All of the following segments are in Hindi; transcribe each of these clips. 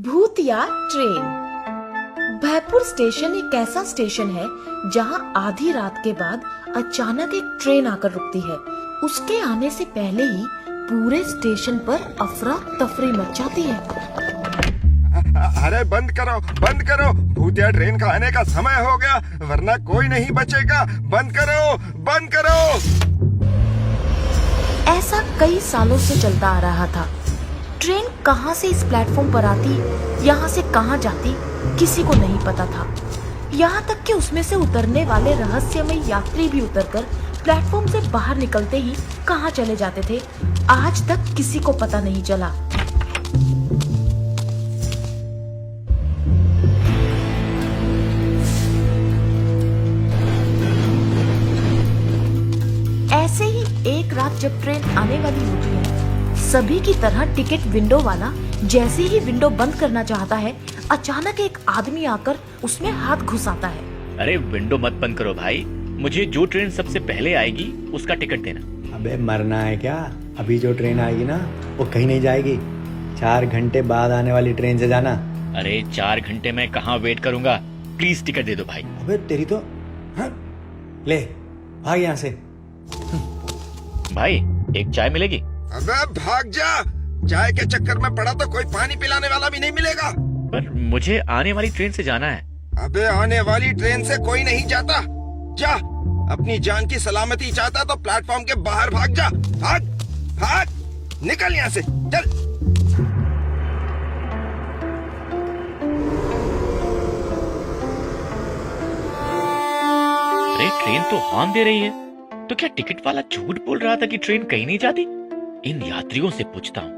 भूतिया ट्रेन। भयपुर स्टेशन एक ऐसा स्टेशन है जहां आधी रात के बाद अचानक एक ट्रेन आकर रुकती है। उसके आने से पहले ही पूरे स्टेशन पर अफरा तफरी मच जाती है। अरे बंद करो, भूतिया ट्रेन का आने का समय हो गया, वरना कोई नहीं बचेगा। बंद करो। ऐसा कई सालों से चलता आ रहा था। ट्रेन कहां से इस प्लेटफॉर्म पर आती, यहां से कहां जाती, किसी को नहीं पता था। यहाँ तक कि उसमें से उतरने वाले रहस्यमय यात्री भी उतरकर प्लेटफॉर्म से बाहर निकलते ही कहां चले जाते थे, आज तक किसी को पता नहीं चला। ऐसे ही एक रात जब ट्रेन आने वाली होती है, सभी की तरह टिकट विंडो वाला जैसे ही विंडो बंद करना चाहता है, अचानक एक आदमी आकर उसमें हाथ घुसाता है। अरे विंडो मत बंद करो भाई, मुझे जो ट्रेन सबसे पहले आएगी उसका टिकट देना। अबे मरना है क्या? अभी जो ट्रेन आएगी ना वो कहीं नहीं जाएगी। 4 घंटे बाद आने वाली ट्रेन से जाना। अरे 4 घंटे में कहाँ वेट करूंगा, प्लीज टिकट दे दो भाई। अबे तेरी तो हाँ? ले भाग यहाँ से। भाई एक चाय मिलेगी? अबे भाग जा, चाय के चक्कर में पड़ा तो कोई पानी पिलाने वाला भी नहीं मिलेगा। पर मुझे आने वाली ट्रेन से जाना है। अबे आने वाली ट्रेन से कोई नहीं जाता। जा, अपनी जान की सलामती चाहता तो प्लेटफॉर्म के बाहर भाग जा। भाग, निकल यहाँ से, चल। अरे ट्रेन तो हॉर्न दे रही है, तो क्या टिकट वाला झूठ बोल रहा था कि ट्रेन कहीं नहीं जाती? इन यात्रियों से पूछता हूँ।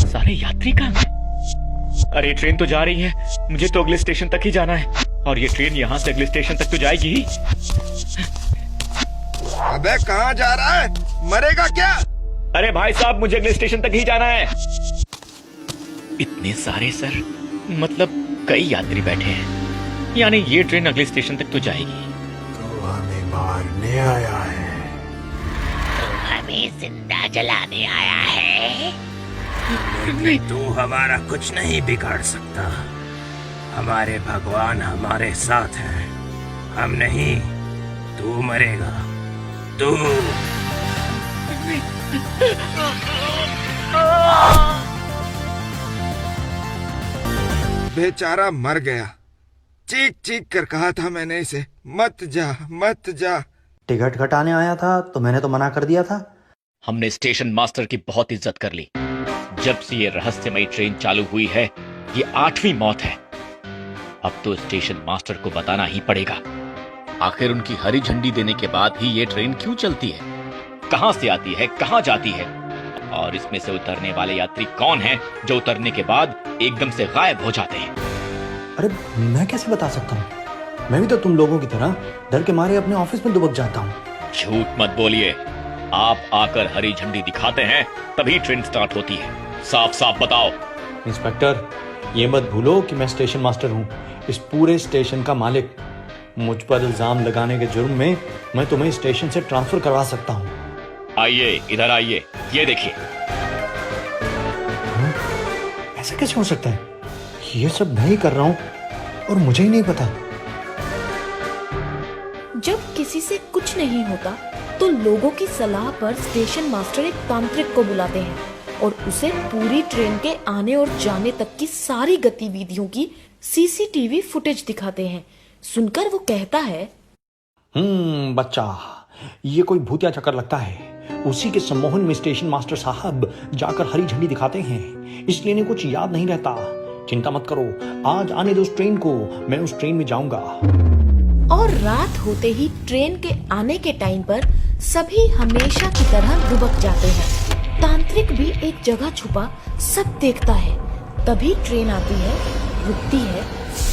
सारे यात्री कहाँ हैं? अरे ट्रेन तो जा रही है, मुझे तो अगले स्टेशन तक ही जाना है, और ये ट्रेन यहाँ से अगले स्टेशन तक तो जाएगी ही। अबे कहाँ जा रहा है, मरेगा क्या? अरे भाई साहब, मुझे अगले स्टेशन तक ही जाना है। इतने सारे सर, मतलब कई यात्री बैठे हैं, यानी ये ट्रेन अगले स्टेशन तक तो जाएगी। तो हमें मारने आया है, तो हमें जिंदा जलाने आया है। लेकिन तू हमारा कुछ नहीं बिगाड़ सकता। हमारे भगवान हमारे साथ हैं। हम नहीं, तू मरेगा, तू। बेचारा मर गया। चीख कर कहा था मैंने इसे, मत जा। टिकट कटाने आया था तो मैंने तो मना कर दिया था। हमने स्टेशन मास्टर की बहुत इज्जत कर ली। जब से ये रहस्यमयी ट्रेन चालू हुई है, ये 8वीं मौत है। अब तो स्टेशन मास्टर को बताना ही पड़ेगा, आखिर उनकी हरी झंडी देने के बाद ही ये ट्रेन क्यों चलती है, कहां से आती है, कहां जाती है, और इसमें से उतरने वाले यात्री कौन हैं जो उतरने के बाद एकदम से गायब हो जाते हैं। अरे मैं कैसे बता सकता हूँ? मैं भी तो तुम लोगों की तरह डर के मारे अपने ऑफिस में दुबक जाता हूँ। झूठ मत बोलिए, आप आकर हरी झंडी दिखाते हैं तभी ट्रेन स्टार्ट होती है। साफ साफ बताओ। इंस्पेक्टर, ये मत भूलो कि मैं स्टेशन मास्टर हूँ, इस पूरे स्टेशन का मालिक। मुझ पर इल्जाम लगाने के जुर्म में मैं तुम्हें स्टेशन से ट्रांसफर करवा सकता हूँ। आइए, इधर आइए, ये देखिए। ऐसा कैसे हो सकता है? ये सब मैं ही कर रहा हूँ और मुझे ही नहीं पता। जब किसी से कुछ नहीं होता तो लोगों की सलाह पर स्टेशन मास्टर एक तांत्रिक को बुलाते हैं और उसे पूरी ट्रेन के आने और जाने तक की सारी गतिविधियों की सीसीटीवी फुटेज दिखाते हैं। सुनकर वो कहता है, बच्चा, ये कोई भूतिया चक्कर लगता है। उसी के सम्मोहन में स्टेशन मास्टर साहब जाकर हरी झंडी दिखाते हैं, इसलिए इन्हें कुछ याद नहीं रहता। चिंता मत करो, आज आने दो उस ट्रेन को, मैं उस ट्रेन में जाऊंगा। और रात होते ही ट्रेन के आने के टाइम पर सभी हमेशा की तरह दुबक जाते हैं। तांत्रिक भी एक जगह छुपा सब देखता है। तभी ट्रेन आती है, रुकती है,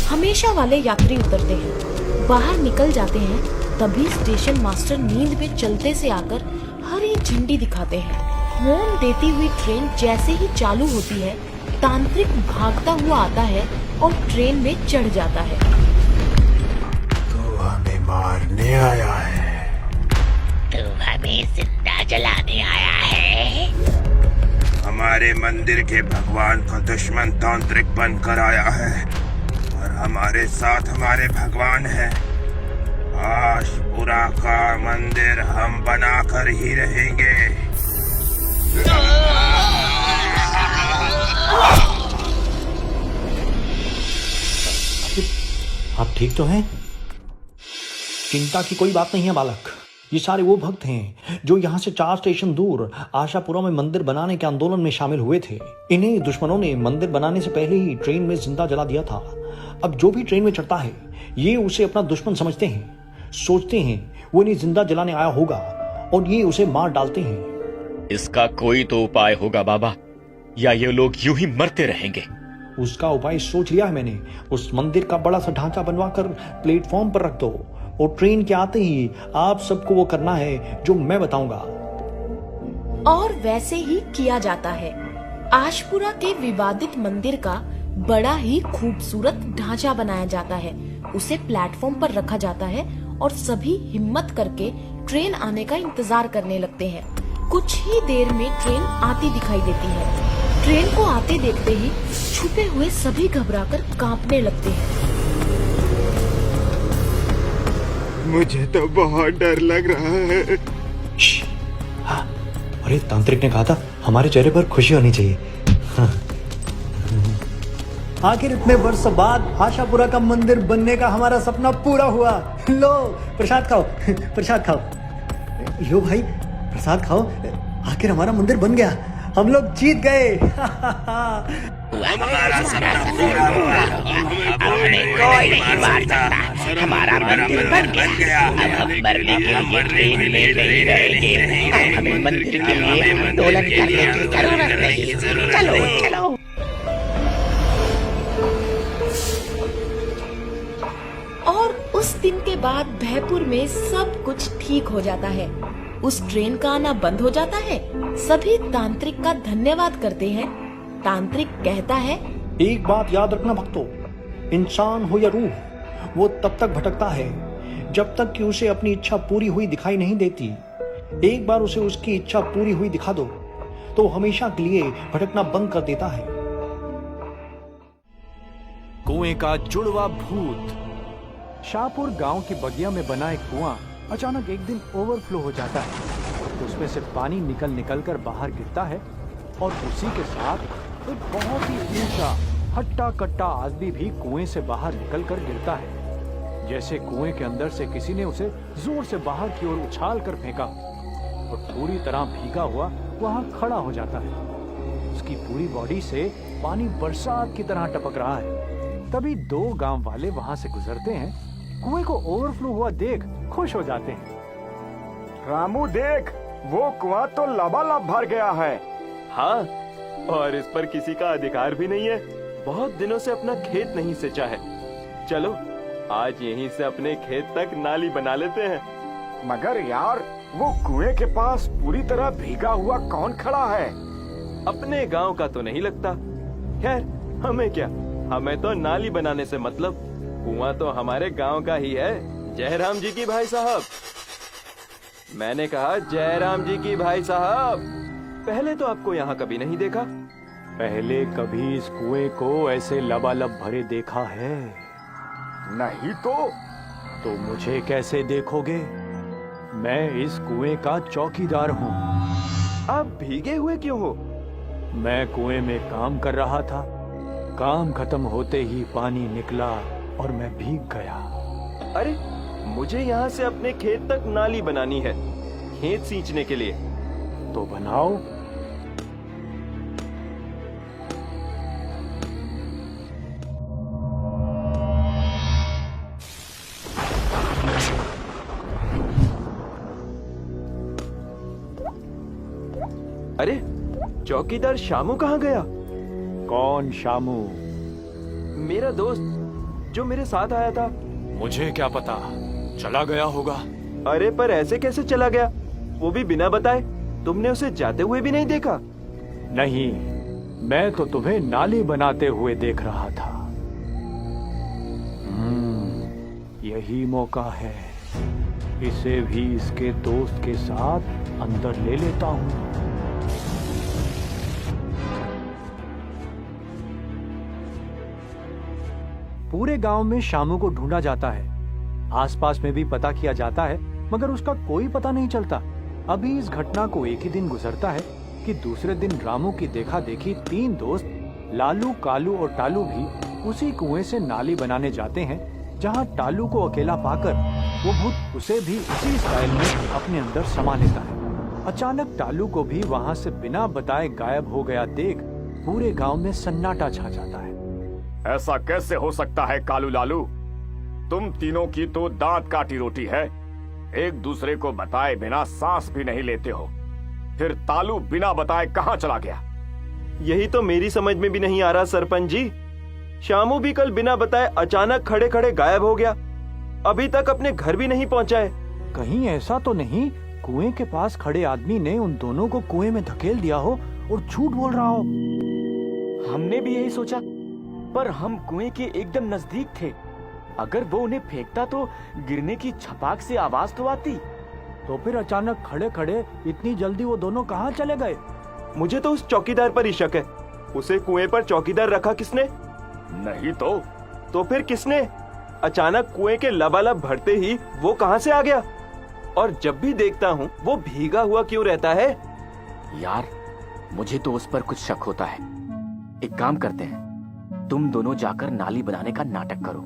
हमेशा वाले यात्री उतरते हैं, बाहर निकल जाते हैं। तभी स्टेशन मास्टर नींद में चलते से आकर हरी झंडी दिखाते हैं। हॉर्न देती हुई ट्रेन जैसे ही चालू होती है, तांत्रिक भागता हुआ आता है और ट्रेन में चढ़ जाता है। तो हमें मारने आया है, तो हमें जिंदा जलाने आया है। हम हमारे मंदिर के भगवान को दुश्मन तांत्रिक बनकर आया है और हमारे साथ हमारे भगवान है। आशपुरा का मंदिर हम बनाकर ही रहेंगे। आप ठीक तो हैं? चिंता की कोई बात नहीं है बालक। ये सारे वो भक्त हैं जो यहाँ से 4 स्टेशन दूर आशापुरा में मंदिर बनाने के आंदोलन में शामिल हुए थे। इन्हें दुश्मनों ने मंदिर बनाने से पहले ही ट्रेन में जिंदा जला दिया था। अब जो भी ट्रेन में चढ़ता है ये उसे अपना दुश्मन समझते हैं, सोचते हैं वो इन्हें जिंदा जलाने आया होगा और ये उसे मार डालते हैं। इसका कोई तो उपाय होगा बाबा, या ये लोग यूं ही मरते रहेंगे। उसका उपाय सोच लिया है मैंने। उस मंदिर का बड़ा सा ढांचा बनवाकर प्लेटफॉर्म पर रख दो और ट्रेन के आते ही आप सबको वो करना है जो मैं बताऊंगा। और वैसे ही किया जाता है। आशपुरा के विवादित मंदिर का बड़ा ही खूबसूरत ढांचा बनाया जाता है, उसे प्लेटफॉर्म पर रखा जाता है और सभी हिम्मत करके ट्रेन आने का इंतजार करने लगते हैं। कुछ ही देर में ट्रेन आती दिखाई देती है। ट्रेन को आते देखते ही छुपे हुए सभी घबराकर कांपने लगते हैं। मुझे तो बहुत डर लग रहा है। हाँ, अरे तांत्रिक ने कहा था हमारे चेहरे पर खुशी होनी चाहिए। हाँ। आखिर इतने वर्ष बाद आशापुरा का मंदिर बनने का हमारा सपना पूरा हुआ। लो प्रसाद खाओ, प्रसाद खाओ। लो भाई प्रसाद खाओ। आखिर हमारा मंदिर बन गया, हम लोग जीत गए। हमारा सपना पूरा हुआ। अपने कोई नहीं मार सकता। हमारा मंदिर बन गया। अब हम मरने के लिए ट्रेन में नहीं रहेंगे। अब हमें मंदिर के लिए आंदोलन करने की जरूरत नहीं। चलो चलो। और उस दिन के बाद भयपुर में सब कुछ ठीक हो जाता है। उस ट्रेन का आना बंद हो जाता है। सभी तांत्रिक का धन्यवाद करते हैं। तांत्रिक कहता है, एक बात याद रखना भक्तों, इंसान हो या रूह, वो तब तक भटकता है जब तक कि उसे अपनी इच्छा पूरी हुई दिखाई नहीं देती। एक बार उसे उसकी इच्छा पूरी हुई दिखा दो तो हमेशा के लिए भटकना बंद कर देता है। कुएं का जुड़वा भूत। शाहपुर गांव की बगिया में बना एक कुआं अचानक एक दिन ओवरफ्लो हो जाता है। उसमें से पानी निकल निकल कर बाहर गिरता है और उसी के साथ एक बहुत ही ऊंचा हट्टा कट्टा आदमी भी कुएं से बाहर निकल कर गिरता है। जैसे कुएं के अंदर से किसी ने उसे जोर से बाहर की ओर उछाल कर फेंका और पूरी तरह भीगा हुआ वहां खड़ा हो जाता है। उसकी पूरी बॉडी से पानी बरसात की तरह टपक रहा है। तभी 2 गांव वाले वहां से गुजरते हैं। कुएं को ओवरफ्लो हुआ देख खुश हो जाते हैं। रामू देख, वो कुआं तो लबालब भर गया है। हाँ, और इस पर किसी का अधिकार भी नहीं है। बहुत दिनों से अपना खेत नहीं सिंचा है। चलो आज यहीं से अपने खेत तक नाली बना लेते हैं। मगर यार, वो कुएं के पास पूरी तरह भीगा हुआ कौन खड़ा है? अपने गांव का तो नहीं लगता। खैर हमें क्या, हमें तो नाली बनाने से मतलब। कुआं तो हमारे गांव का ही है। जयराम जी की भाई साहब। मैंने कहा जयराम जी की भाई साहब। पहले तो आपको यहाँ कभी नहीं देखा। पहले कभी इस कुएं को ऐसे लबालब भरे देखा है? नहीं तो मुझे कैसे देखोगे? मैं इस कुएं का चौकीदार हूँ। आप भीगे हुए क्यों हो? मैं कुएं में काम कर रहा था। काम खत्म होते ही पानी निकला और मैं भीग गया। अरे मुझे यहाँ से अपने खेत तक नाली बनानी है, खेत सींचने के लिए। तो बनाओ। अरे चौकीदार शामू कहाँ गया? कौन शामू? मेरा दोस्त जो मेरे साथ आया था। मुझे क्या पता, चला गया होगा। अरे पर ऐसे कैसे चला गया, वो भी बिना बताए? तुमने उसे जाते हुए भी नहीं देखा? नहीं, मैं तो तुम्हें नाली बनाते हुए देख रहा था। यही मौका है, इसे भी इसके दोस्त के साथ अंदर ले लेता हूँ। पूरे गांव में शामू को ढूंढा जाता है। आसपास में भी पता किया जाता है, मगर उसका कोई पता नहीं चलता। अभी इस घटना को एक ही दिन गुजरता है कि दूसरे दिन रामू की देखा देखी 3 दोस्त लालू, कालू और टालू भी उसी कुएं से नाली बनाने जाते हैं, जहां टालू को अकेला पाकर वो भूत उसे भी उसी स्टाइल में अपने अंदर समा लेता है। अचानक टालू को भी वहां से बिना बताए गायब हो गया देख पूरे गांव में सन्नाटा छा जाता है। ऐसा कैसे हो सकता है कालू लालू? तुम तीनों की तो दांत काटी रोटी है। एक दूसरे को बताए बिना सांस भी नहीं लेते हो। फिर तालू बिना बताए कहां चला गया? यही तो मेरी समझ में भी नहीं आ रहा सरपंच जी। शामू भी कल बिना बताए अचानक खड़े खड़े गायब हो गया। अभी तक अपने घर भी नहीं पहुंचा है। कहीं ऐसा तो नहीं कुएं के पास खड़े आदमी ने उन दोनों को कुएं में धकेल दिया हो और झूठ बोल रहा हो? हमने भी यही सोचा, पर हम कुएं के एकदम नजदीक थे। अगर वो उन्हें फेंकता तो गिरने की छपाक से आवाज तो आती। तो फिर अचानक खड़े खड़े इतनी जल्दी वो दोनों कहाँ चले गए? मुझे तो उस चौकीदार पर ही शक है। उसे कुएं पर चौकीदार रखा किसने? नहीं तो फिर किसने? अचानक कुएं के लबालब भरते ही वो कहां से आ गया? और जब भी देखता हूँ वो भीगा हुआ क्यों रहता है? यार, मुझे तो उस पर कुछ शक होता है। एक काम करते हैं, तुम दोनों जाकर नाली बनाने का नाटक करो।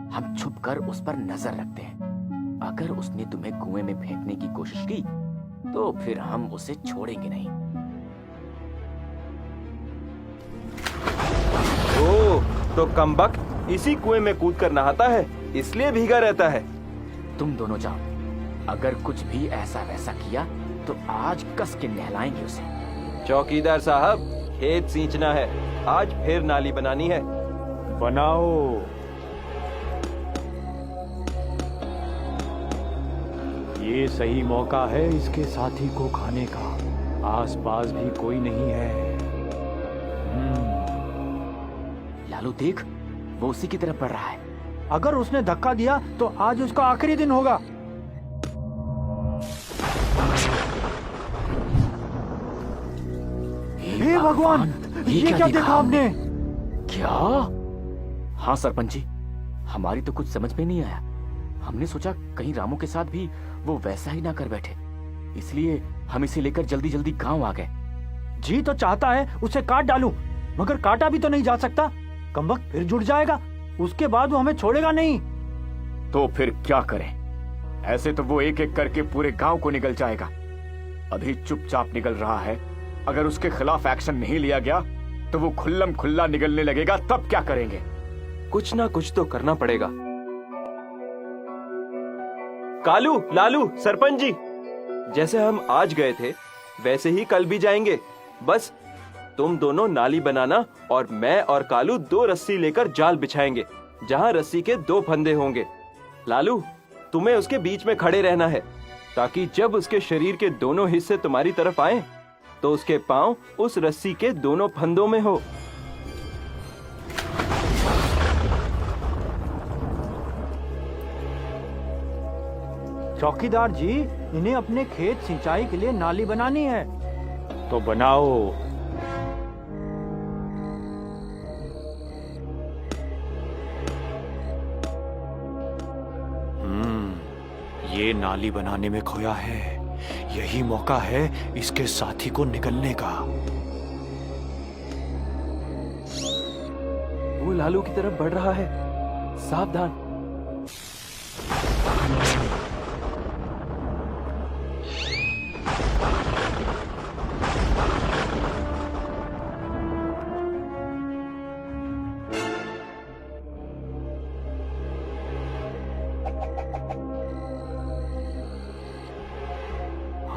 हम छुपकर उस पर नजर रखते हैं। अगर उसने तुम्हें कुएं में फेंकने की कोशिश की तो फिर हम उसे छोड़ेंगे नहीं। ओह, तो कमबख्त इसी कुएं में कूद कर नहाता है, इसलिए भीगा रहता है। तुम दोनों जाओ। अगर कुछ भी ऐसा वैसा किया तो आज कस के नहलाएंगे उसे। चौकीदार साहब, खेत सींचना है, आज फिर नाली बनानी है। बनाओ। ये सही मौका है इसके साथी को खाने का। आसपास भी कोई नहीं है। लालू देख, वो उसी की तरफ बढ़ रहा है। अगर उसने धक्का दिया तो आज उसका आखिरी दिन होगा। हे भगवान, ये क्या देखा आपने? क्या? हाँ सरपंच जी, हमारी तो कुछ समझ में नहीं आया। हमने सोचा कहीं रामू के साथ भी वो वैसा ही ना कर बैठे, इसलिए हम इसे लेकर जल्दी जल्दी गांव आ गए। जी तो चाहता है उसे काट डालूं, मगर काटा भी तो नहीं जा सकता। कमबख्त फिर जुड़ जाएगा, उसके बाद वो हमें छोड़ेगा नहीं। तो फिर क्या करें? ऐसे तो वो एक एक करके पूरे गांव को निगल जाएगा। अभी चुपचाप निगल रहा है। अगर उसके खिलाफ एक्शन नहीं लिया गया तो वो खुल्लम खुल्ला निगलने लगेगा, तब क्या करेंगे? कुछ ना कुछ तो करना पड़ेगा। कालू, लालू, सरपंच जी, जैसे हम आज गए थे वैसे ही कल भी जाएंगे। बस तुम दोनों नाली बनाना और मैं और कालू 2 रस्सी लेकर जाल बिछाएंगे, जहां रस्सी के 2 फंदे होंगे। लालू, तुम्हें उसके बीच में खड़े रहना है, ताकि जब उसके शरीर के दोनों हिस्से तुम्हारी तरफ आए तो उसके पांव उस रस्सी के दोनों फंदों में हो। चौकीदार जी, इन्हें अपने खेत सिंचाई के लिए नाली बनानी है। तो बनाओ। ये नाली बनाने में खोया है। यही मौका है इसके साथी को निकलने का। वो लालू की तरफ बढ़ रहा है, सावधान।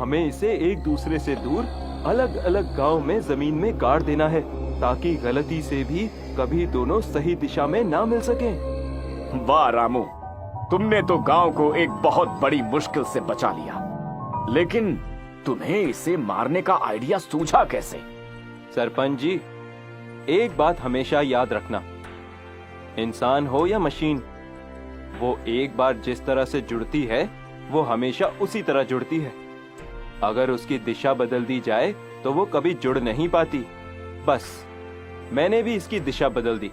हमें इसे एक दूसरे से दूर अलग अलग गांव में जमीन में गाड़ देना है, ताकि गलती से भी कभी दोनों सही दिशा में ना मिल सकें। वाह रामू, तुमने तो गांव को एक बहुत बड़ी मुश्किल से बचा लिया। लेकिन तुम्हें इसे मारने का आइडिया सूझा कैसे? सरपंच जी, एक बात हमेशा याद रखना, इंसान हो या मशीन, वो एक बार जिस तरह से जुड़ती है वो हमेशा उसी तरह जुड़ती है। अगर उसकी दिशा बदल दी जाए तो वो कभी जुड़ नहीं पाती। बस मैंने भी इसकी दिशा बदल दी।